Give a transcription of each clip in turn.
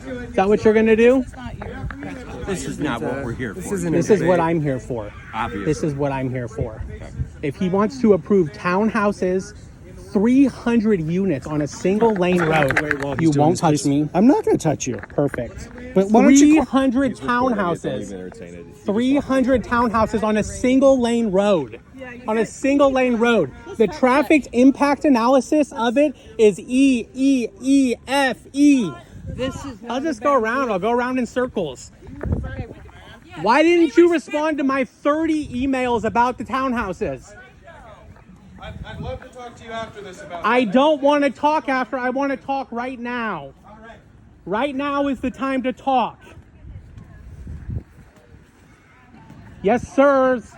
Is that what you're going to do? This is not what we're here for. This is what I'm here for. Obviously. This is what I'm here for. If he wants to approve townhouses, 300 units on a single lane road, you won't touch me. I'm not going to touch you. Perfect. But why don't you? 300 townhouses. 300 townhouses on a single lane road. On a single lane road. The traffic impact analysis of it is E. I'll just go around. I'll go around in circles. Why didn't you respond to my 30 emails about the townhouses? I'd love to talk to you after this about I don't want to talk after. I want to talk right now. All right. Right now is the time to talk. Yes, sirs.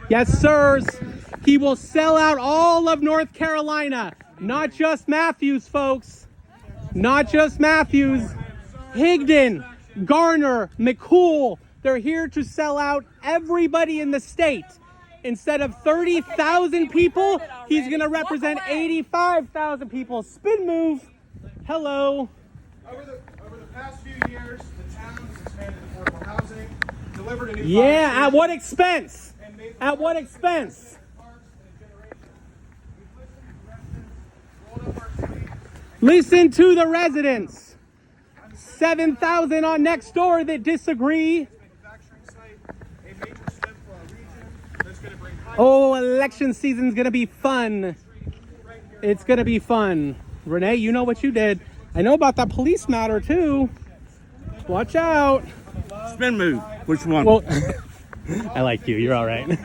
Yes, sirs. He will sell out all of North Carolina. Not just Matthews, folks. Not just Matthews. Higdon, Garner, Mccool. They're here to sell out everybody in the state. Instead of 30,000 people, he's going to represent 85,000 people. Spin move. Hello. Over the past few years, the town has expanded affordable housing, delivered a new Yeah, at what expense? At what expense? Listen to the residents. 7,000 on next door that disagree. Oh, election season's gonna be fun. It's gonna be fun. Renee, you know what you did. I know about that police matter too. Watch out. Spin move. Which one? Well, I like you. You're all right.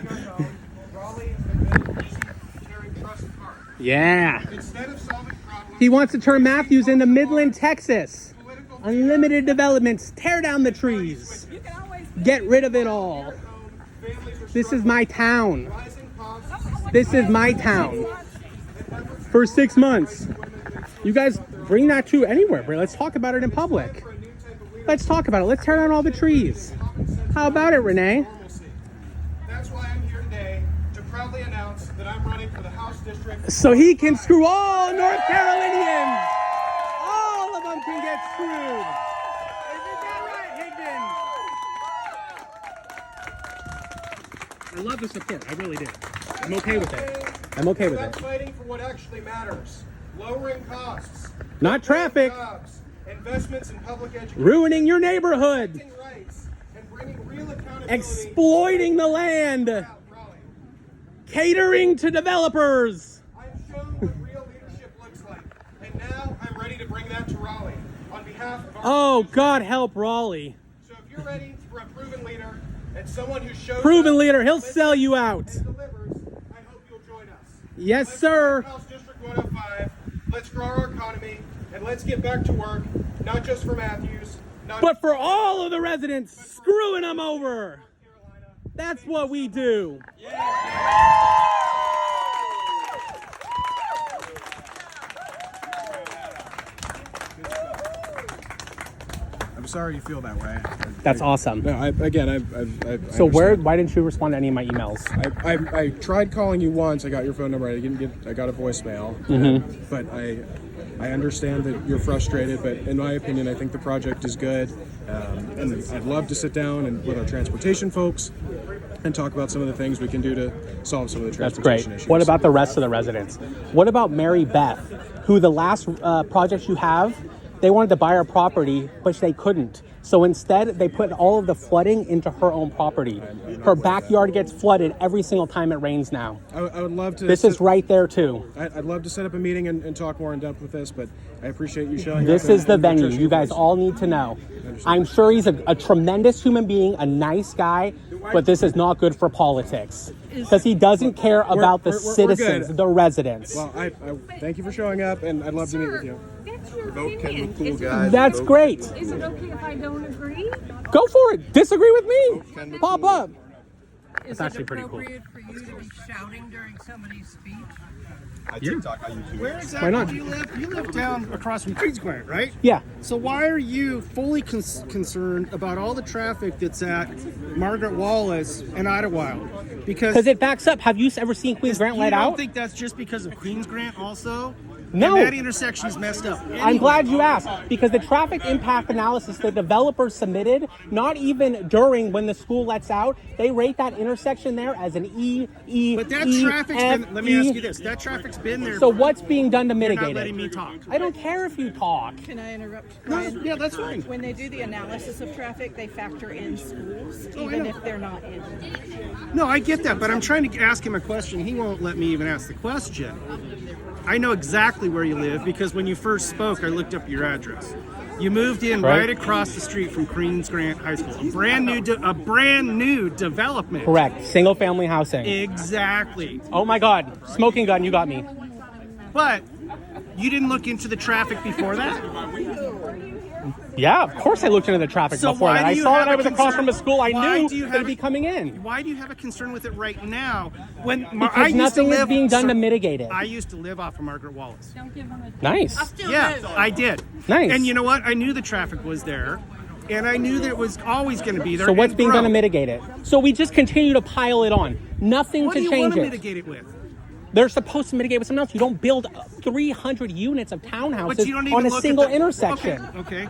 Yeah. He wants to turn Matthews into Midland, Texas. Unlimited developments. Tear down the trees. Get rid of it all. This is my town. This is my town. For 6 months. You guys bring that to anywhere, bro. Let's talk about it in public. Let's talk about it. Let's tear down all the trees. How about it, Renee? That's why I'm here today to proudly announce that I'm running for the House District. So he can screw all North Carolinians. All of them can get screwed. Isn't that right, Higdon? I love the support. I really do. I'm okay with it. I'm okay with it. Fighting for what actually matters. Lowering costs. Not traffic. Jobs, investments in public education. Ruining your neighborhood. Rights, and bringing real accountability. Exploiting the land. Catering to developers. I've shown what real leadership looks like. And now I'm ready to bring that to Raleigh. On behalf of our Oh, God help Raleigh. So if you're ready for a proven leader and someone who shows Proven leader, he'll sell you out. and delivers, I hope you'll join us. Yes, Let's sir. grow House District 105. Let's grow our economy and let's get back to work, not just for Matthews, But for all of the residents, screwing them over. That's what we do. I'm sorry you feel that way. That's awesome. No, So why didn't you respond to any of my emails? I tried calling you once. I got your phone number. I got a voicemail. But I understand that you're frustrated. But in my opinion, I think the project is good. And I'd love to sit down and with our transportation folks and talk about some of the things we can do to solve some of the That's transportation great. issues. What about the rest of the residents? What about Mary Beth, who the last project you have, they wanted to buy our property, but they couldn't. So instead, they put all of the flooding into her own property. Her backyard gets flooded every single time it rains now. I would love to. This is right there too. I'd love to set up a meeting and talk more in depth with this, but I appreciate you showing This up. is the and venue. Patricia, You guys all need to know. I'm sure he's a tremendous human being, a nice guy, but this is not good for politics because he doesn't care about the we're citizens, good. the residents. Well, I thank you for showing up, and I'd love to meet with you. That's your Vote opinion. Mccool, Is it- guys. That's great. Is it okay if I don't agree? Go for it. Disagree with me. Ken Pop McCool. up. Is actually it pretty cool. appropriate for you to be shouting during somebody's speech? I TikTok, I YouTube. Where exactly not? do you live? You live down across from Queens Grant, right? Yeah. So why are you fully concerned about all the traffic that's at Margaret Wallace and Idlewild? Because it backs up. Have you ever seen Queens Grant you light don't out? think that's just because of Queens Grant also? No. And that intersection is messed up. I'm glad you asked, because the traffic impact analysis the developers submitted, not even during when the school lets out, they rate that intersection there as an E. But that traffic's been, let me ask you this, that traffic's been there. So what's being done to You're mitigate not letting it? me talk. I don't care if you talk. Can I interrupt? No, Brian? yeah, that's fine. When they do the analysis of traffic, they factor in schools, Oh, I even know. if they're not in. No, I get that, but I'm trying to ask him a question. He won't let me even ask the question. I know exactly where you live because when you first spoke, I looked up your address. You moved in right across the street from Queens Grant High School, a brand new development. Correct. Single family housing. Exactly. Oh my God. Smoking gun, you got me. But you didn't look into the traffic before that? Yeah, of course I looked into the traffic So before why that. do I you saw have that I a was across concern- from a school. I why knew do you that have it'd be a- coming in. Why do you have a concern with it right now? When I Because used to nothing is live, being done to sir, mitigate it. I used to live off of Margaret Wallace. Don't give them a Nice. Yeah, I did. Nice. And you know what? I knew the traffic was there, and I knew that it was always going to be there. So what's and being done to grow. mitigate it? So we just continue to pile it on. Nothing What to do you change want to it. mitigate it with? They're supposed to mitigate with something else. You don't build 300 units of But townhouses you don't even on a look single at the, intersection. Okay.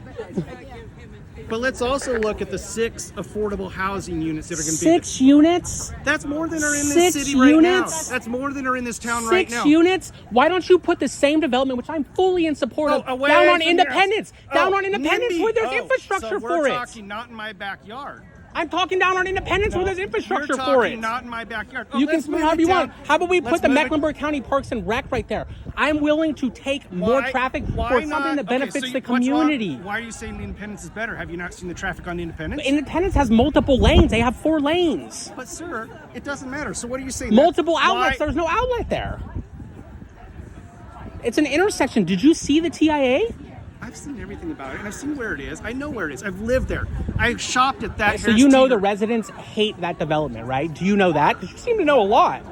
But let's also look at the 6 affordable housing units that are going to be. 6 units? That's more than are in this 6 city right units? now. That's more than are in this town right 6 now. units? Why don't you put the same development, which I'm fully in support of, away down on from your- Independence? Down Oh, on Independence NIMBY. where there's Oh, infrastructure so for we're it. talking not in my backyard. I'm talking down on Independence where there's infrastructure You're for talking it. not in my backyard. You can let's split move however it you down. want. How about we Let's put the move it- Mecklenburg County Parks and Rec right there? I'm willing to take more Why- traffic why for not? something that Okay, benefits so the what's wrong? community. Why are you saying Independence is better? Have you not seen the traffic on Independence? Independence has multiple lanes. They have 4 lanes. But sir, it doesn't matter. So what are you saying? Multiple That's outlets. why- There's no outlet there. It's an intersection. Did you see the TIA? I've seen everything about it, and I've seen where it is. I know where it is. I've lived there. I shopped at that. So you know the Harris residents hate that development, right? Do you know that? Because you seem to know a lot.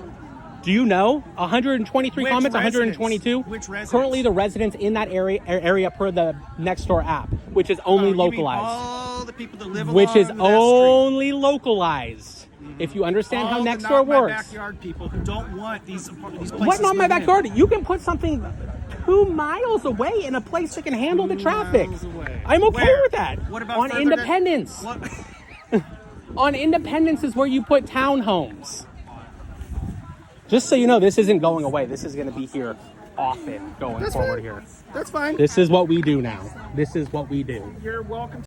Do you know? 123 Which comments, residents? 122. Which residents? Currently, the residents in that area per the Nextdoor app, which is only You mean localized. all the people that live Which is along that street. only localized. If you understand All how the Nextdoor not my works. backyard people who don't want these places. What not my moving in. backyard? You can put something 2 miles away in a place that can handle the 2 traffic. miles away. I'm okay Where? with that. What about on further Independence? What? On Independence is where you put townhomes. Just so you know, this isn't going away. This is going to be here often going That's forward fine. here. That's fine. This is what we do now. This is what we do. You're welcome.